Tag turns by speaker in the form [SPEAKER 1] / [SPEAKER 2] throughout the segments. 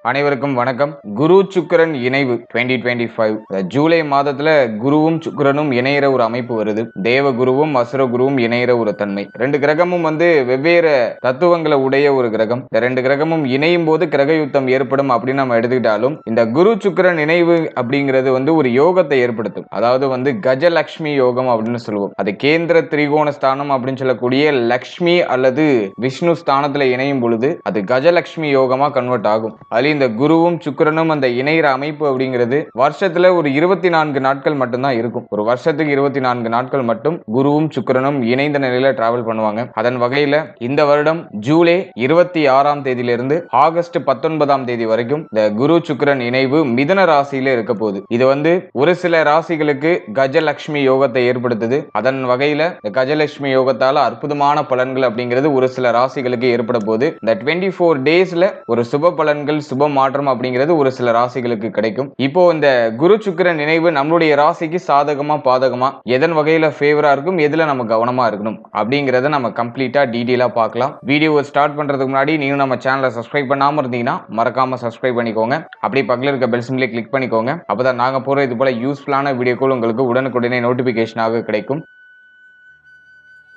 [SPEAKER 1] அனைவருக்கும் வணக்கம். குரு சுக்கிரன் இணைவு 2025 ஜூலை மாதத்துல குருவும் சுக்கிரனும் இணையிற ஒரு அமைப்பு வருது. தேவ குருவும் அசுர குருவும் இணையிற ஒரு தன்மை. ரெண்டு கிரகமும் வெவ்வேறு தத்துவங்களை உடைய ஒரு கிரகம். இந்த ரெண்டு கிரகமும் இணையும் போது கிரக யுத்தம் ஏற்படும் அப்படின்னு நம்ம எடுத்துக்கிட்டாலும் இந்த குரு சுக்கிரன் இணைவு அப்படிங்கிறது ஒரு யோகத்தை ஏற்படுத்தும். அதாவது கஜலட்சுமி யோகம் அப்படின்னு சொல்லுவோம். அது கேந்திர திரிகோண ஸ்தானம் அப்படின்னு சொல்லக்கூடிய லக்ஷ்மி அல்லது விஷ்ணு ஸ்தானத்துல இணையும் பொழுது அது கஜலட்சுமி யோகமா கன்வெர்ட் ஆகும். இந்த குருவும் சுக்கிரனும் அந்த இணைகிற அமைப்பு அப்படிங்கிறது வருஷத்துல ஒரு 24 நாட்கள் மட்டும்தான் இருக்கும். ஒரு வருஷத்துக்கு 24 நாட்கள் மட்டும் குருவும் சுக்கிரனும் இணைந்த நிலையில டிராவல் பண்ணுவாங்க. அதன் வகையில இந்த வருடம் ஜூலை 26ஆம் தேதியிலிருந்து ஆகஸ்ட் 19ஆம் தேதி வரைக்கும் இந்த குரு சுக்கிரன் இணைவு மிதுன ராசியில இருக்க போகுது. இது ஒரு சில ராசிகளுக்கு கஜலட்சுமி யோகத்தை ஏற்படுத்துது. அதன் வகையில இந்த கஜலட்சுமி யோகத்தால அற்புதமான பலன்கள் அப்படிங்கிறது ஒரு சில ராசிகளுக்கு ஏற்பட போகுது. இந்த 24 டேஸ்ல ஒரு சுப பலன்கள் சுப மாற்றம் அப்படிங்கிறது ஒரு சில ராசிகளுக்கு கிடைக்கும். இப்போ இந்த குரு சுக்கிரன் இணைவு நம்மளுடைய ராசிக்கு சாதகமா பாதகமா எதன் வகையில ஃபேவரா இருக்கும், எதுல நம்ம கவனமா இருக்கணும் அப்படிங்கறத நம்ம கம்ப்ளீட்டா டீடைலா பார்க்கலாம். வீடியோவை ஸ்டார்ட் பண்றதுக்கு முன்னாடி நீங்க நம்ம சேனலை சப்ஸ்கிரைப் பண்ணாம இருந்தீங்கன்னா மறக்காம சப்ஸ்கிரைப் பண்ணிக்கோங்க. அப்படியே பக்கத்துல இருக்க பெல் சிம்பிளை கிளிக் பண்ணிக்கோங்க. அப்பதான் நாங்க போற இது போல யூஸ்ஃபுல்லான வீடியோக்கள் உங்களுக்கு உடனுக்குடனே நோட்டிபிகேஷனாக கிடைக்கும்.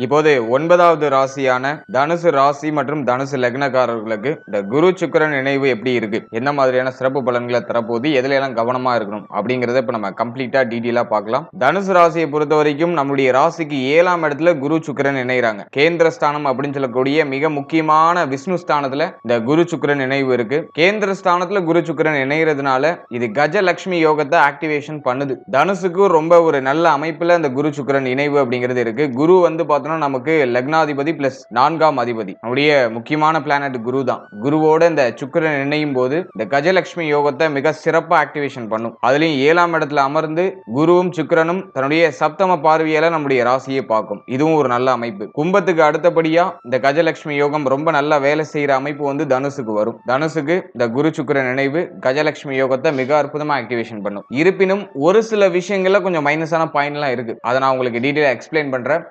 [SPEAKER 1] இப்போது 9வது ராசியான தனுசு ராசி மற்றும் தனுசு லக்னக்காரர்களுக்கு இந்த குரு சுக்கிரன் இணைவு எப்படி இருக்கு, என்ன மாதிரியான சிறப்பு பலன்களை தரப்போது, எதுல எல்லாம் கவனமா இருக்கணும் அப்படிங்கறத இப்ப நம்ம கம்ப்ளீட்டா டீடைலா பார்க்கலாம். தனுசு ராசியை பொறுத்த வரைக்கும் நம்மளுடைய ராசிக்கு 7ஆம் இடத்துல குரு சுக்கிரன் இணைகிறாங்க. கேந்திர ஸ்தானம் அப்படின்னு சொல்லக்கூடிய மிக முக்கியமான விஷ்ணு ஸ்தானத்துல இந்த குரு சுக்கிரன் இணைவு இருக்கு. கேந்திர ஸ்தானத்துல குரு சுக்கிரன் இணைகிறதுனால இது கஜலட்சுமி யோகத்தை ஆக்டிவேஷன் பண்ணுது. தனுசுக்கு ரொம்ப ஒரு நல்ல அமைப்புல இந்த குரு சுக்கிரன் இணைவு அப்படிங்கிறது இருக்கு. குரு நமக்கு லக்னாதிபதி பிளஸ் 4ஆம் அதிபதி, நம்முடைய முக்கியமான பிளானட் குரு தான். குருவோட இந்த சுக்கிரன் இணையும் போது இந்த கஜலட்சுமி யோகத்தை மிக சிறப்பா ஆக்டிவேஷன் பண்ணும். அதுலயும் 7ஆம் இடத்துல அமர்ந்து குருவும் சுக்கிரனும் தன்னுடைய சப்தம பார்வையால நம்முடைய ராசியை பார்க்கும். இதுவும் ஒரு நல்ல அமைப்பு. கும்பத்துக்கு அடுத்தபடியா இந்த கஜலட்சுமி யோகம் ரொம்ப நல்லா வேலை செய்யற அமைப்பு தனுசுக்கு வரும். தனுசுக்கு இந்த குரு சுக்கிரன் இணைவு கஜலட்சுமி யோகத்தை மிக அற்புதமா ஆக்டிவேஷன் பண்ணும். இருப்பினும் ஒரு சில விஷயங்கள்ல கொஞ்சம் மைனஸான பாயிண்ட் எல்லாம் இருக்கு. அதை நான் உங்களுக்கு டீடைலா எக்ஸ்பிளைன் பண்றேன்.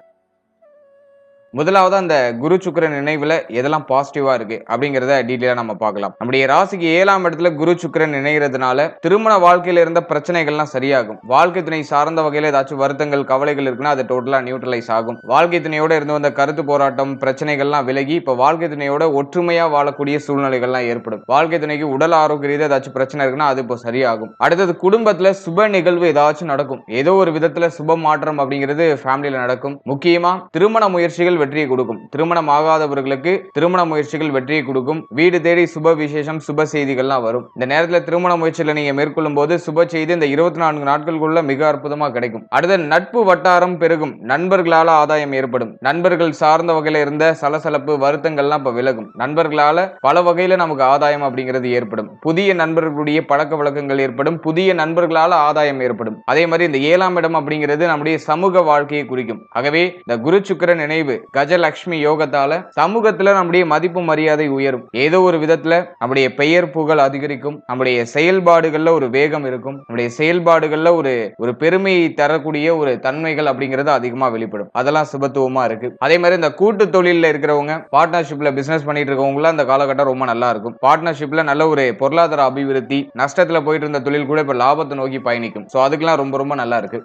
[SPEAKER 1] முதலாவது அந்த குரு சுக்கிரன் நினைவுல எதெல்லாம் பாசிட்டிவா இருக்கு அப்படிங்கறத டீடைலா நம்ம பார்க்கலாம். நம்முடைய ராசிக்கு 7ஆம் இடத்துல குரு சுக்கிரன் இணைகிறதுனால திருமண வாழ்க்கையில இருந்த பிரச்சனைகள்லாம் சரியாகும். வாழ்க்கை துணை சார்ந்த வகையில ஏதாச்சும் வருத்தங்கள் கவலைகள் இருக்குன்னா அது டோட்டலா நியூட்ரலைஸ் ஆகும். வாழ்க்கை துணையோட இருந்து வந்த கருத்து போராட்டம் பிரச்சனைகள்லாம் விலகி இப்ப வாழ்க்கை துணையோட ஒற்றுமையா வாழக்கூடிய சூழ்நிலைகள்லாம் ஏற்படும். வாழ்க்கை துணைக்கு உடல் ஆரோக்கிய ரீதியா ஏதாச்சும் பிரச்சனை இருக்குன்னா அது இப்போ சரியாகும். அடுத்தது குடும்பத்துல சுப நிகழ்வு ஏதாச்சும் நடக்கும். ஏதோ ஒரு விதத்துல சுப மாற்றம் அப்படிங்கிறது ஃபேமிலியில நடக்கும். முக்கியமா திருமண முயற்சிகள் வெற்றியை கொடுக்கும். திருமணம் ஆகாதவர்களுக்கு திருமண முயற்சிகள் வெற்றியை கொடுக்கும். வீடு தேடி சுப விசேஷம் சுப செய்திகள்லாம் வரும். இந்த நேரத்தில் திருமண முயற்சிகளை நீங்க மேற்கொள்ளும் போது சுப செய்தி இந்த 24 நாட்களுக்குள்ள மிக அற்புதமா கிடைக்கும். அடுத்த நட்பு வட்டாரம் பெருகும். நண்பர்களால ஆதாயம் ஏற்படும். நண்பர்கள் சார்ந்த வகையில இருந்த சலசலப்பு வருத்தங்கள்லாம் இப்ப விலகும். நண்பர்களால பல வகையில நமக்கு ஆதாயம் அப்படிங்கிறது ஏற்படும். புதிய நண்பர்களுடைய பழக்க வழக்கங்கள் ஏற்படும். புதிய நண்பர்களால ஆதாயம் ஏற்படும். அதே மாதிரி இந்த 7ஆம் இடம் அப்படிங்கிறது நம்முடைய சமூக வாழ்க்கையை குறிக்கும். ஆகவே இந்த குரு சுக்கிரன் நினைவு கஜலட்சுமி யோகத்தால சமூகத்துல நம்முடைய மதிப்பு மரியாதை உயரும். ஏதோ ஒரு விதத்துல நம்முடைய பெயர் புகழ் அதிகரிக்கும். நம்முடைய செயல்பாடுகள்ல ஒரு வேகம் இருக்கும். நம்முடைய செயல்பாடுகள்ல ஒரு பெருமையை தரக்கூடிய ஒரு தன்மைகள் அப்படிங்கிறது அதிகமா வெளிப்படும். அதெல்லாம் சுபத்துவமா இருக்கு. அதே மாதிரி இந்த கூட்டு தொழில இருக்கிறவங்க, பார்ட்னர்ஷிப்ல பிசினஸ் பண்ணிட்டு இருக்கவங்க அந்த காலகட்டம் ரொம்ப நல்லா இருக்கும். பார்ட்னர்ஷிப்ல நல்ல ஒரு பொருளாதார அபிவிருத்தி, நஷ்டத்துல போயிட்டு இருந்த தொழில் கூட இப்ப லாபத்தை நோக்கி பயணிக்கும். சோ அதுக்கெல்லாம் ரொம்ப ரொம்ப நல்லா இருக்கு.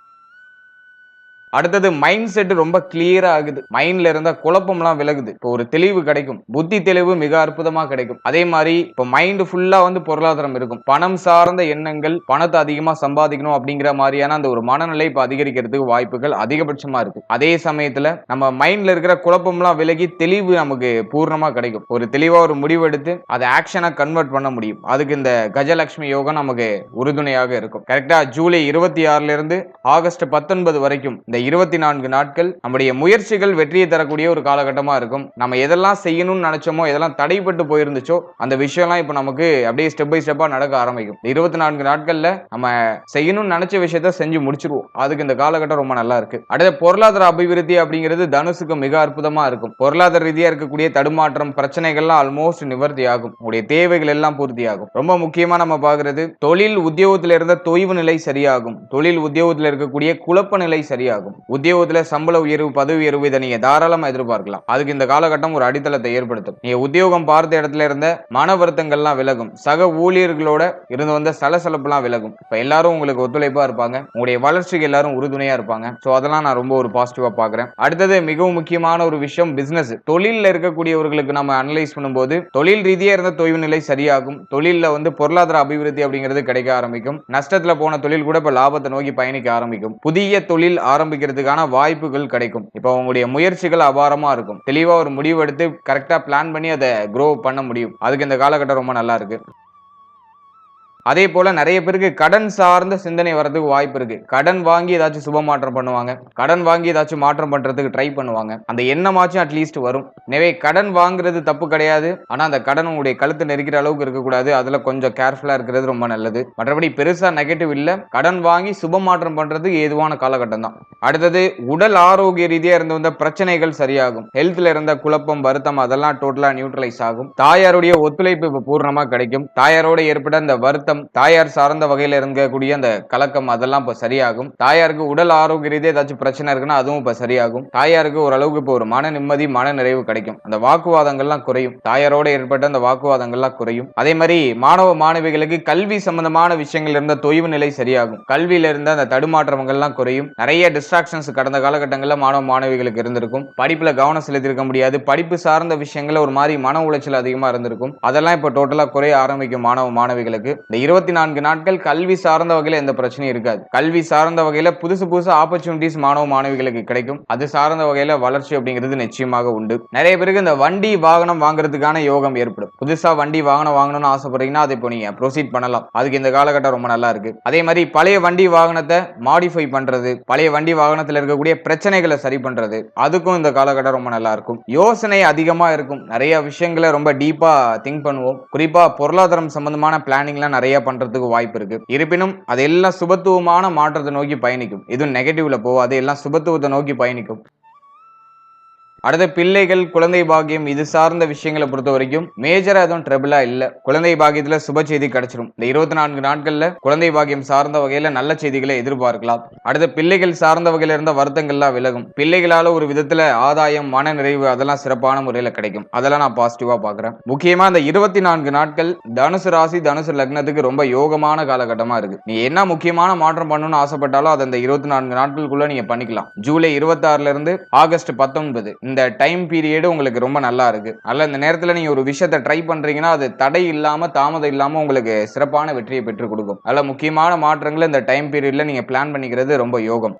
[SPEAKER 1] அடுத்தது மைண்ட் செட் ரொம்ப கிளியரா ஆகுது. மைண்ட்ல இருந்த குழப்பம்லாம் விலகுது. இப்போ ஒரு தெளிவு கிடைக்கும். புத்தி தெளிவு மிக அற்புதமா கிடைக்கும். அதே மாதிரி இப்போ மைண்ட் ஃபுல்லா பொருளாதாரம் இருக்கும். பணம் சார்ந்த எண்ணங்கள், பணத்தை அதிகமா சம்பாதிக்கணும் அப்படிங்கிற மாதிரியான அந்த ஒரு மனநிலை இப்போ அதிகரிக்கிறதுக்கு வாய்ப்புகள் அதிகபட்சமா இருக்கு. அதே சமயத்துல நம்ம மைண்ட்ல இருக்கிற குழப்பம்லாம் விலகி தெளிவு நமக்கு பூர்ணமா கிடைக்கும். ஒரு தெளிவா ஒரு முடிவு எடுத்து அதை ஆக்ஷனா கன்வெர்ட் பண்ண முடியும். அதுக்கு இந்த கஜலட்சுமி யோகம் நமக்கு உறுதுணையாக இருக்கும். கரெக்டா ஜூலை 26ல இருந்து ஆகஸ்ட் 19 வரைக்கும் இந்த 24 நாட்கள் நம்முடைய முயற்சிகள் வெற்றியை தரக்கூடிய ஒரு காலகட்டமா இருக்கும். நம்ம எதெல்லாம் செய்யணும்னு நினைச்சோமோ, எதெல்லாம் தடைப்பட்டு போயிருந்துச்சோ அந்த விஷயம்லாம் இப்ப நமக்கு அப்படியே ஸ்டெப் பை ஸ்டெப்பா நடக்க ஆரம்பிக்கும். 24 நாட்கள்ல நம்ம செய்யணும்னு நினைச்ச விஷயத்த செஞ்சு முடிச்சிருவோம். அதுக்கு இந்த காலகட்டம் ரொம்ப நல்லா இருக்கு. அடுத்த பொருளாதார அபிவிருத்தி அப்படிங்கிறது தனுசுக்கு மிக அற்புதமா இருக்கும். பொருளாதார ரீதியா இருக்கக்கூடிய தடுமாற்றம் பிரச்சனைகள்லாம் ஆல்மோஸ்ட் நிவர்த்தி ஆகும். உங்களுடைய தேவைகள் எல்லாம் பூர்த்தி ஆகும். ரொம்ப முக்கியமா நம்ம பாக்குறது தொழில் உத்தியோகத்தில் இருந்த தொய்வு நிலை சரியாகும். தொழில் உத்தியோகத்தில் இருக்கக்கூடிய குழப்ப நிலை சரியாகும். இருக்கும். உத்தியோகத்துல சம்பள உயர்வு, பதவி உயர்வு இதை நீங்க தாராளமா எதிர்பார்க்கலாம். அதுக்கு இந்த காலகட்டம் ஒரு அடித்தளத்தை ஏற்படுத்தும். நீங்க உத்தியோகம் பார்த்த இடத்துல இருந்த மன வருத்தங்கள்லாம் விலகும். சக ஊழியர்களோட இருந்து வந்த சலசலப்புலாம் விலகும். இப்ப எல்லாரும் உங்களுக்கு ஒத்துழைப்பா இருப்பாங்க. உங்களுடைய வளர்ச்சிக்கு எல்லாரும் உறுதுணையா இருப்பாங்க. சோ அதெல்லாம் நான் ரொம்ப ஒரு பாசிட்டிவா பாக்குறேன். அடுத்தது மிகவும் முக்கியமான ஒரு விஷயம் பிசினஸ். தொழில்ல இருக்கக்கூடியவர்களுக்கு நம்ம அனலைஸ் பண்ணும்போது தொழில் ரீதியா இருந்த தொய்வு நிலை சரியாகும். தொழில்ல பொருளாதார அபிவிருத்தி அப்படிங்கிறது கிடைக்க ஆரம்பிக்கும். நஷ்டத்துல போன தொழில் கூட இப்ப லாபத்தை நோக்கி பயணிக்க ஆரம்பிக்கும். புதிய தொழில் ஆரம்பிக்கிறதுக்கான வாய்ப்புகள் கிடைக்கும். இப்போ உங்களுடைய முயற்சிகள் அபாரமா இருக்கும். தெளிவா ஒரு முடிவு எடுத்து கரெக்டா பிளான் பண்ணி அதை க்ரோ பண்ண முடியும். அதுக்கு இந்த காலகட்டம் ரொம்ப நல்லா இருக்கு. அதே போல நிறைய பேருக்கு கடன் சார்ந்த சிந்தனை வரதுக்கு வாய்ப்பு இருக்கு. கடன் வாங்கி ஏதாச்சும் சுப மாற்றம் பண்ணுவாங்க. கடன் வாங்கி ஏதாச்சும் மாற்றம் பண்றதுக்கு ட்ரை பண்ணுவாங்க. அந்த எண்ணமாச்சும் அட்லீஸ்ட் வரும். எனவே கடன் வாங்குறது தப்பு கிடையாது. ஆனா அந்த கடன் உங்களுடைய கழுத்து நெரிக்கிற அளவுக்கு இருக்கக்கூடாது. அதுல கொஞ்சம் கேர்ஃபுல்லா இருக்கிறது ரொம்ப நல்லது. மற்றபடி பெருசா நெகட்டிவ் இல்ல. கடன் வாங்கி சுப மாற்றம் பண்றதுக்கு ஏதுவான காலகட்டம் தான். அடுத்தது உடல் ஆரோக்கிய ரீதியா இருந்து வந்த பிரச்சனைகள் சரியாகும். ஹெல்த்ல இருந்த குழப்பம், வருத்தம் அதெல்லாம் டோட்டலா நியூட்ரலைஸ் ஆகும். தாயாருடைய ஒத்துழைப்பு இப்ப பூர்ணமா கிடைக்கும். தாயாரோட ஏற்பட்ட அந்த வருத்தம், தாயார் சார்ந்த வகையில இருக்கக்கூடிய அந்த கலக்கம் அதெல்லாம் இப்ப சரியாகும். தாயாருக்கு உடல் ஆரோக்கிய ரீதியா ஏதாச்சும் பிரச்சனை இருக்குன்னா அதுவும் இப்ப சரியாகும். தாயாருக்கு ஓரளவுக்கு இப்போ ஒரு மன நிம்மதி, மன நிறைவு கிடைக்கும். அந்த வாக்குவாதங்கள்லாம் குறையும். தாயாரோட ஏற்பட்ட அந்த வாக்குவாதங்கள்லாம் குறையும். அதே மாதிரி மாணவ மாணவிகளுக்கு கல்வி சம்பந்தமான விஷயங்கள் இருந்த தொய்வு நிலை சரியாகும். கல்வியில இருந்த அந்த தடுமாற்றங்கள்லாம் குறையும். நிறைய டிஸ்ட்ராக்ஷன்ஸ் கடந்த காலகட்டங்களில் மாணவ மாணவிகளுக்கு இருந்திருக்கும். படிப்புல கவனம் செலுத்திருக்க முடியாது. படிப்பு சார்ந்த விஷயங்கள்ல ஒரு மாதிரி மன உளைச்சல் அதிகமா இருந்திருக்கும். அதெல்லாம் இப்ப டோட்டலா குறைய ஆரம்பிக்கும் மாணவ மாணவிகளுக்கு. இந்த 24 நாட்கள் கல்வி சார்ந்த வகையில எந்த பிரச்சனையும் இருக்காது. கல்வி சார்ந்த வகையில புதுசு புதுசு ஆப்பர்ச்சுனிட்டிஸ் மாணவ மாணவிகளுக்கு கிடைக்கும். அது சார்ந்த வகையில வளர்ச்சி அப்படிங்கிறது நிச்சயமாக உண்டு. நிறைய பேருக்கு இந்த வண்டி வாகனம் வாங்குறதுக்கான யோகம் ஏற்படும். புதுசா வண்டி வாகனம் வாங்கணும்னு ஆசைப்படுறீங்கன்னா அதை இப்போ நீங்க ப்ரொசீட் பண்ணலாம். அதுக்கு இந்த காலகட்டம் ரொம்ப நல்லா இருக்கு. அதே மாதிரி பழைய வண்டி வாகனத்தை மாடிஃபை பண்றது, பழைய வண்டி வாகனத்தில் இருக்கக்கூடிய பிரச்சனைகளை சரி பண்றது, அதுக்கும் இந்த காலகட்டம் ரொம்ப நல்லா இருக்கும். யோசனை அதிகமா இருக்கும். நிறைய விஷயங்களை ரொம்ப டீப்பா திங்க் பண்ணுவோம். குறிப்பா பொருளாதாரம் சம்பந்தமான பிளானிங்லாம் நிறைய பண்றதுக்கு வாய்ப்பு இருக்கு. இருப்பினும் அதெல்லாம் சுபத்துவமான மாற்றத்தை நோக்கி பயணிக்கும். எதுவும் நெகட்டிவ்ல போவாது. எல்லாம் சுபத்துவத்தை நோக்கி பயணிக்கும். அடுத்த பிள்ளைகள், குழந்தை பாக்கியம் இது சார்ந்த விஷயங்களை பொறுத்த வரைக்கும் மேஜரா எதுவும் ட்ரபிளா இல்ல. குழந்தை பாக்கியத்துல சுப செய்தி கிடைச்சிடும். இந்த 24 நாட்கள்ல குழந்தை பாக்கியம் சார்ந்த வகையில நல்ல செய்திகளை எதிர்பார்க்கலாம். அடுத்த பிள்ளைகள் சார்ந்த வகையில இருந்த வருத்தங்கள்லாம் விலகும். பிள்ளைகளால ஒரு விதத்துல ஆதாயம், மன நிறைவு அதெல்லாம் சிறப்பான முறையில கிடைக்கும். அதெல்லாம் நான் பாசிட்டிவா பாக்குறேன். முக்கியமா இந்த 24 நாட்கள் தனுசு ராசி, தனுசு லக்னத்துக்கு ரொம்ப யோகமான காலகட்டமா இருக்கு. நீ என்ன முக்கியமான மாற்றம் பண்ணணும்னு ஆசைப்பட்டாலும் அதை இந்த 24 நாட்களுக்குள்ள நீங்க பண்ணிக்கலாம். ஜூலை 26ல இருந்து ஆகஸ்ட் 19 இந்த டைம் பீரியட் உங்களுக்கு ரொம்ப நல்லா இருக்கு. அதனால இந்த நேரத்துல நீங்க ஒரு விஷயத்தை ட்ரை பண்றீங்கன்னா அது தடை இல்லாம, தாமதம் இல்லாம உங்களுக்கு சிறப்பான வெற்றியை பெற்றுக் கொடுக்கும். அதனால முக்கியமான மாற்றங்களை இந்த டைம் பீரியட்ல நீங்க பிளான் பண்ணிக்கிறது ரொம்ப யோகம்.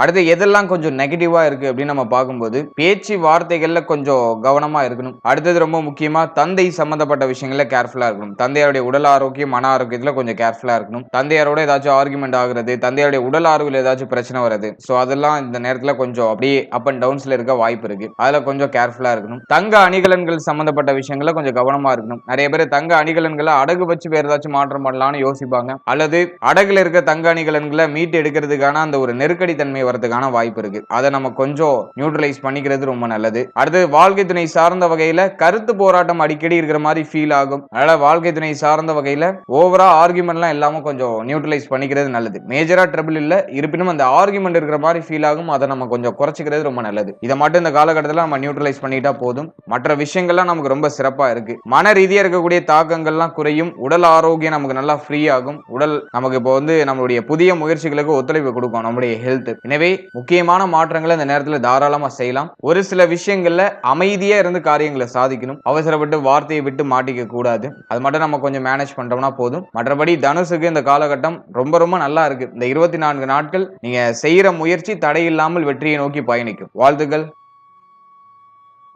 [SPEAKER 1] அடுத்து எதெல்லாம் கொஞ்சம் நெகட்டிவா இருக்கு அப்படின்னு நம்ம பார்க்கும்போது பேச்சு வார்த்தைகள்ல கொஞ்சம் கவனமா இருக்கணும். அடுத்தது ரொம்ப முக்கியமா தந்தை சம்பந்தப்பட்ட விஷயங்கள்ல கேர்ஃபுல்லா இருக்கணும். தந்தையாருடைய உடல் ஆரோக்கியம், மன ஆரோக்கியத்துல கொஞ்சம் கேர்ஃபுல்லா இருக்கணும். தந்தையாரோட ஏதாச்சும் ஆர்குமெண்ட் ஆகுறது, தந்தையாருடைய உடல் ஆரோக்கியம் ஏதாச்சும் பிரச்சனை வருது, ஸோ அதெல்லாம் இந்த நேரத்துல கொஞ்சம் அப்படியே அப் அண்ட் டவுன்ஸ்ல இருக்க வாய்ப்பு இருக்கு. அதுல கொஞ்சம் கேர்ஃபுல்லா இருக்கணும். தங்க அணிகலன்கள் சம்பந்தப்பட்ட விஷயங்கள்ல கொஞ்சம் கவனமா இருக்கணும். நிறைய பேர் தங்க அணிகலன்களை அடகு வச்சு வேற ஏதாச்சும் மாற்றம் பண்ணலாம்னு யோசிப்பாங்க. அல்லது அடகுல இருக்க தங்க அணிகலன்களை மீட்டு எடுக்கிறதுக்கான அந்த ஒரு நெருக்கடி தன்மை வரதுக்கான வாய்ப்பு இருக்கு. அதை நம்ம கொஞ்சம் நியூட்ரலைஸ் பண்ணிக்கிறது ரொம்ப நல்லது. அடுத்து வாழ்க்கை துணை சார்ந்த வகையில கருத்து போராட்டம் அடிக்கடி இருக்கிற மாதிரி ஃபீல் ஆகும். அதனால வாழ்க்கை துணை சார்ந்த வகையில ஓவரா ஆர்குமெண்ட்லாம் இல்லாம கொஞ்சம் நியூட்ரலைஸ் பண்ணிக்கிறது நல்லது. மேஜரா ட்ரபிள் இல்ல, இருப்பினும் அந்த ஆர்குமெண்ட் இருக்கிற மாதிரி ஃபீல் ஆகும். அதை நம்ம கொஞ்சம் குறைச்சிக்கிறது ரொம்ப நல்லது. இதை மட்டும் இந்த காலகட்டத்தில் நம்ம நியூட்ரலைஸ் பண்ணிட்டா போதும். மற்ற விஷயங்கள்லாம் நமக்கு ரொம்ப சிறப்பா இருக்கு. மன ரீதியா இருக்கக்கூடிய தாக்கங்கள்லாம் குறையும். உடல் ஆரோக்கியம் நமக்கு நல்லா ஃப்ரீ ஆகும். உடல் நமக்கு இப்போ நம்மளுடைய புதிய முயற்சிகளுக்கு ஒத்துழைப்பு கொடுக்கும் நம்முடைய ஹெல்த். எனவே முக்கியமான மாற்றங்களை இந்த நேரத்தில் தாராளமா செய்யலாம். ஒரு சில விஷயங்கள்ல அமைதியா இருந்து காரியங்களை சாதிக்கணும். அவசரப்பட்டு வார்த்தையை விட்டு மாட்டிக்க கூடாது. அது மட்டும் நம்ம கொஞ்சம் மேனேஜ் பண்றோம்னா போதும். மற்றபடி தனுசுக்கு இந்த காலகட்டம் ரொம்ப ரொம்ப நல்லா இருக்கு. இந்த 24 நாட்கள் நீங்க செய்யற முயற்சி தடையில்லாமல் வெற்றியை நோக்கி பயணிக்கும். வாழ்த்துக்கள்.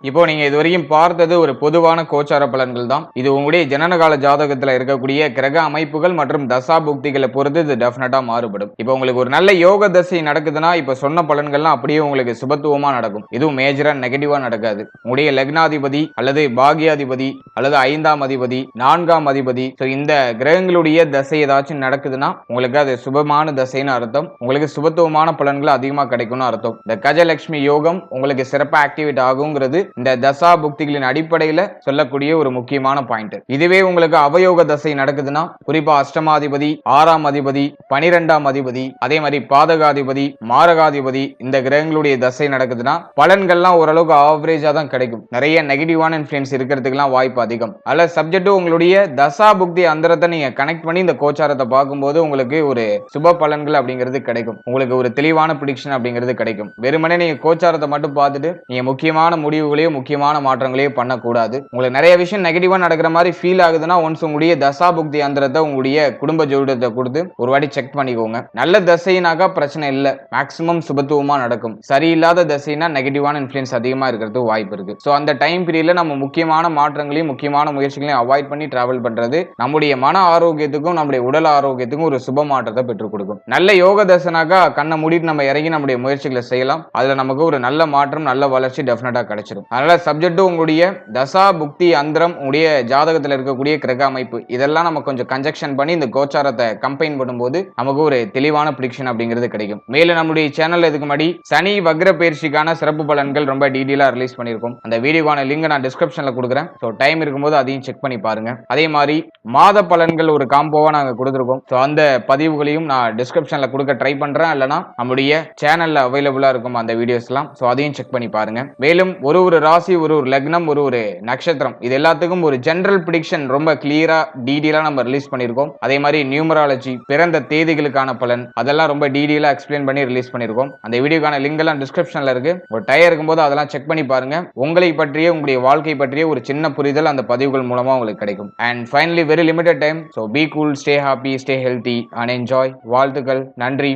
[SPEAKER 1] இப்போ நீங்க இதுவரைக்கும் பார்த்தது ஒரு பொதுவான கோச்சார பலன்கள் தான். இது உங்களுடைய ஜனனகால ஜாதகத்துல இருக்கக்கூடிய கிரக அமைப்புகள் மற்றும் தசா புக்திகளை பொறுத்து இது டெஃபினட்டா மாறுபடும். இப்போ உங்களுக்கு ஒரு நல்ல யோக தசை நடக்குதுன்னா இப்ப சொன்ன பலன்கள்லாம் அப்படியே உங்களுக்கு சுபத்துவமா நடக்கும். இதுவும் மேஜரா நெகட்டிவா நடக்காது. உங்களுடைய லக்னாதிபதி அல்லது பாகியாதிபதி அல்லது 5ஆம் அதிபதி, 4ஆம் அதிபதி, இந்த கிரகங்களுடைய தசை ஏதாச்சும் நடக்குதுன்னா உங்களுக்கு அது சுபமான தசைன்னு அர்த்தம். உங்களுக்கு சுபத்துவமான பலன்கள் அதிகமா கிடைக்கும்னு அர்த்தம். இந்த கஜலட்சுமி யோகம் உங்களுக்கு சிறப்பா ஆக்டிவேட் ஆகுங்கிறது இந்த தசா புக்திகளின் அடிப்படையில சொல்லக்கூடிய ஒரு முக்கியமான பாயிண்ட். இதுவே உங்களுக்கு அவயோக தசை நடக்குதுன்னா, குறிப்பா அஷ்டமாதிபதி, 6ஆம் அதிபதி, 12ஆம் அதிபதி, அதே மாதிரி பாதகாதிபதி, மாரகாதிபதி இந்த கிரகங்களுடைய தசை நடக்குதுன்னா பலன்கள்லாம் ஓரளவுக்கு ஆவரேஜா தான் கிடைக்கும். நிறைய நெகட்டிவான இன்ஃப்ளூயன்ஸ் இருக்கிறதுக்குலாம் வாய்ப்பு அதிகம். அல்ல சப்ஜெக்ட் உங்களுடைய தசா புக்தி அந்தரத்தை நீங்க கனெக்ட் பண்ணி இந்த கோச்சாரத்தை பார்க்கும்போது உங்களுக்கு ஒரு சுப பலன்கள் அப்படிங்கிறது கிடைக்கும். உங்களுக்கு ஒரு தெளிவான பிரிடிக்ஷன் அப்படிங்கிறது கிடைக்கும். வெறுமனே நீங்க கோச்சாரத்தை மட்டும் பார்த்துட்டு நீங்க முக்கியமான முடிவுகளையோ முக்கியமான மாற்றங்களையோ பண்ணக்கூடாது. உங்களுக்கு நிறைய விஷயம் நெகட்டிவா நடக்கிற மாதிரி ஃபீல் ஆகுதுன்னா ஒன்ஸ் உங்களுடைய தசா புக்தி அந்தரத்தை உங்களுடைய குடும்ப ஜோதிடத்தை கொடுத்து ஒரு வாட்டி செக் பண்ணிக்கோங்க. நல்ல தசைனாக்கா பிரச்சனை இல்லை, மேக்சிமம் சுபத்துவமா நடக்கும். சரியில்லாத தசைனா நெகட்டிவான இன்ஃப்ளூயன்ஸ் அதிகமா இருக்கிறது வாய்ப்பு இருக்கு. ஸோ அந்த டைம் பீரியட்ல நம்ம முக்கியமான மாற்றங்களையும் முக்கியமான முயற்சிகளையும் அவாய்ட் பண்ணி டிராவல் பண்றது நம்முடைய மன ஆரோக்கியத்துக்கும் நம்முடைய உடல் ஆரோக்கியத்துக்கும் ஒரு சுப மாற்றத்தை பெற்றுக் கொடுக்கும். நல்ல யோக தசனாக்கா கண்ணை மூடிட்டு நம்ம இறங்கி நம்முடைய முயற்சிகளை செய்யலாம். அதுல நமக்கு ஒரு நல்ல மாற்றம் நல்ல வளர்ச்சி டெஃபினட்டா கிடைச்சிடும். அதனால சப்ஜெக்ட் உங்களுடைய தசா புக்தி அந்தரம் உங்களுடைய ஜாதகத்தில் இருக்கக்கூடிய கிரக அமைப்பு இதெல்லாம் நம்ம கொஞ்சம் கன்ஜெக்ஷன் பண்ணி இந்த கோச்சாரத்தை கம்பைன் பண்ணும்போது நமக்கு ஒரு தெளிவான பிரிடிக்ஷன் அப்படிங்கிறது கிடைக்கும். மேலும் நம்முடைய சேனல் இதுக்கு முன்னாடி சனி வக்ர பயிற்சிக்கான சிறப்பு பலன்கள் ரொம்ப டீடைலா ரிலீஸ் பண்ணியிருக்கோம். அந்த வீடியோக்கான லிங்க் நான் டிஸ்கிரிப்ஷன்ல கொடுக்குறேன். ஸோ டைம் இருக்கும்போது அதையும் செக் பண்ணி பாருங்க. அதே மாதிரி மாத பலன்கள் ஒரு காம்போவா நாங்க கொடுத்துருக்கோம். ஸோ அந்த பதிவுகளையும் நான் டிஸ்கிரிப்ஷன்ல கொடுக்க ட்ரை பண்றேன். இல்லைனா நம்முடைய சேனல்ல அவைலபிளா இருக்கும் அந்த வீடியோஸ்லாம். ஸோ அதையும் செக் பண்ணி பாருங்க. மேலும் ஒரு ராசி ஒரு லக்னம் ஒரு நட்சத்திரம் இது எல்லாத்துக்கும் ஒரு ஜெனரல் பிரிடிக்ஷன் ரொம்ப கிளியரா டீடைலா நம்ம ரிலீஸ் பண்ணியிருக்கோம். அதே மாதிரி நியூமராலஜி பிறந்த தேதிகளுக்கான பலன் அதெல்லாம் ரொம்ப டீடைலா எக்ஸ்பிளைன் பண்ணி ரிலீஸ் பண்ணியிருக்கோம். அந்த வீடியோக்கான லிங்க் எல்லாம் டிஸ்கிரிப்ஷன்ல இருக்கு. ஒரு டயர் இருக்கும்போது அதெல்லாம் செக் பண்ணி பாருங்க. உங்களை பற்றிய உங்களுடைய வாழ்க்கை பற்றிய ஒரு சின்ன புரிதல் அந்த பதிவுகள் மூலமா உங்களுக்கு கிடைக்கும். And finally very limited time. So be cool, stay happy, stay healthy and enjoy. வாழ்த்துக்கள். நன்றி.